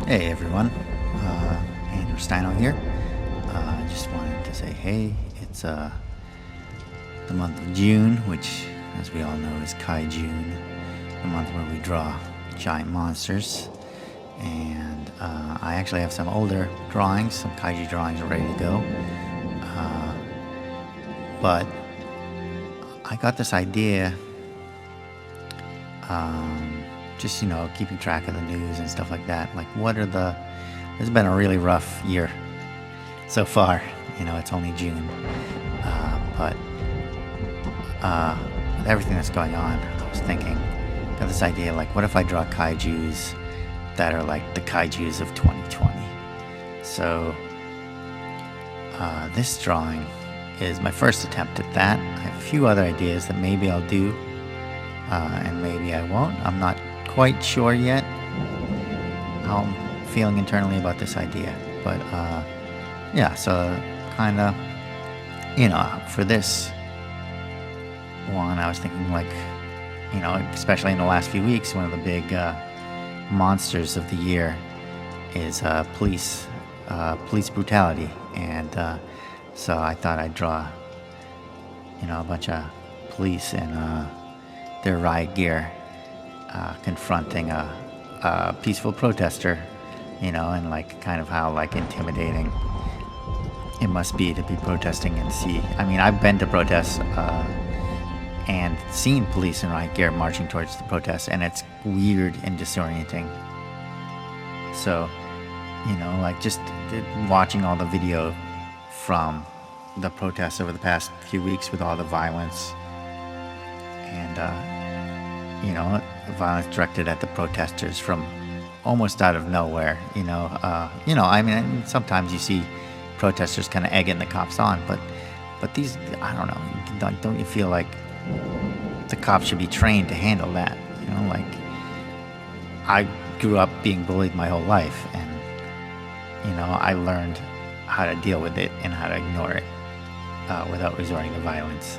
Hey everyone, ristaino here. I just wanted to say hey, it's the month of June, which, as we all know, is Kai June, the month where we draw giant monsters. And I actually have some older drawings, some kaiju drawings ready to go. But I got this idea, just, keeping track of the news and stuff like that. Like, it's been a really rough year so far. It's only June. But with everything that's going on, I was thinking, got this idea, like, what if I draw kaijus that are like the kaijus of 2020? So this drawing is my first attempt at that. I have a few other ideas that maybe I'll do, and maybe I won't. I'm not quite sure yet how I'm feeling internally about this idea. But yeah, so kind of, for this one, I was thinking, like, especially in the last few weeks, one of the big monsters of the year is police brutality. And so I thought I'd draw, a bunch of police in their riot gear confronting a peaceful protester, and like kind of how like intimidating it must be to be protesting and see. I mean, I've been to protests and seen police in riot gear marching towards the protests, and it's weird and disorienting. So, like just watching all the video from the protests over the past few weeks with all the violence and, violence directed at the protesters from almost out of nowhere, I mean, sometimes you see protesters kind of egging the cops on, but these, I don't know, don't you feel like the cops should be trained to handle that? Like, I grew up being bullied my whole life, and I learned how to deal with it and how to ignore it without resorting to violence.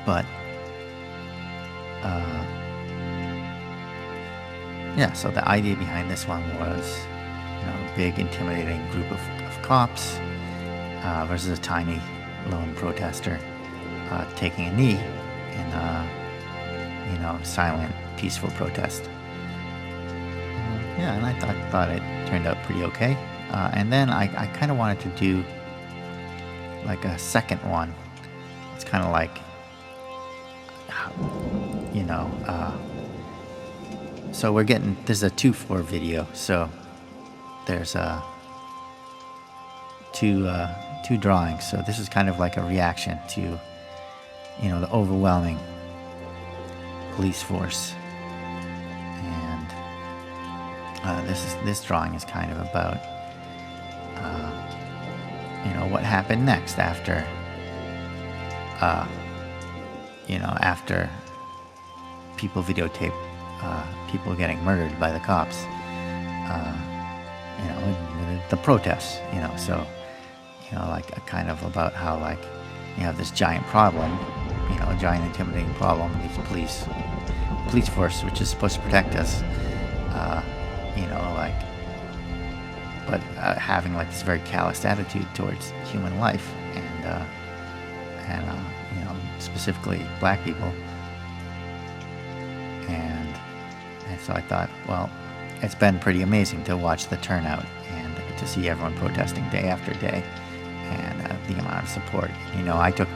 But yeah, so the idea behind this one was, a big intimidating group of cops versus a tiny lone protester taking a knee in silent, peaceful protest. Yeah, and I thought it turned out pretty okay. And then I kind of wanted to do like a second one. It's kind of like, so this is a 2-4 video, so there's two drawings. So this is kind of like a reaction to, the overwhelming police force. And this drawing is kind of about, what happened next after, after people videotape people getting murdered by the cops, the protests, so, like a kind of about how, like, you have this giant problem, a giant intimidating problem, these police force, which is supposed to protect us, like, but having like this very calloused attitude towards human life and specifically black people. And so I thought, well, it's been pretty amazing to watch the turnout and to see everyone protesting day after day, and the amount of support. I took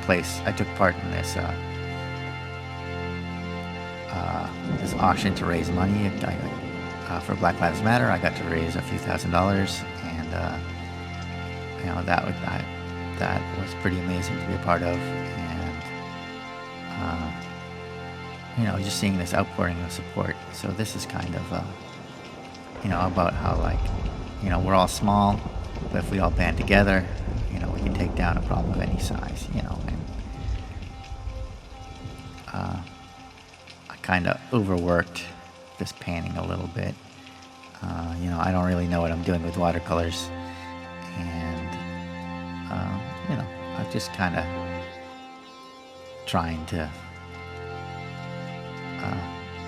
part in this this auction to raise money for Black Lives Matter. I got to raise a few $1,000s, and that was pretty amazing to be a part of. And just seeing this outpouring of support. So this is kind of about how, like, we're all small, but if we all band together, we can take down a problem of any size. And I kind of overworked this painting a little bit. I don't really know what I'm doing with watercolors, and I'm just kind of trying to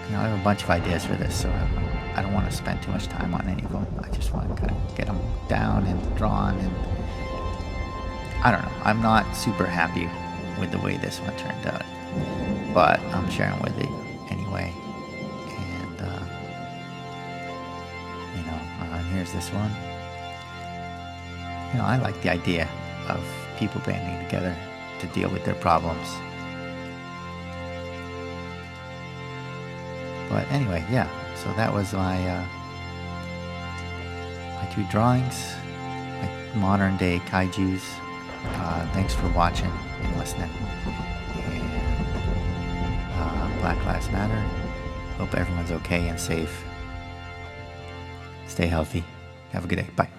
I have a bunch of ideas for this, so I don't want to spend too much time on any of them. I just want to kind of get them down and drawn, and I don't know. I'm not super happy with the way this one turned out, but I'm sharing with you anyway. And here's this one. I like the idea of people banding together to deal with their problems. But anyway, yeah, so that was my two drawings, my modern day kaijus. Thanks for watching and listening. And Black Lives Matter. Hope everyone's okay and safe. Stay healthy. Have a good day. Bye.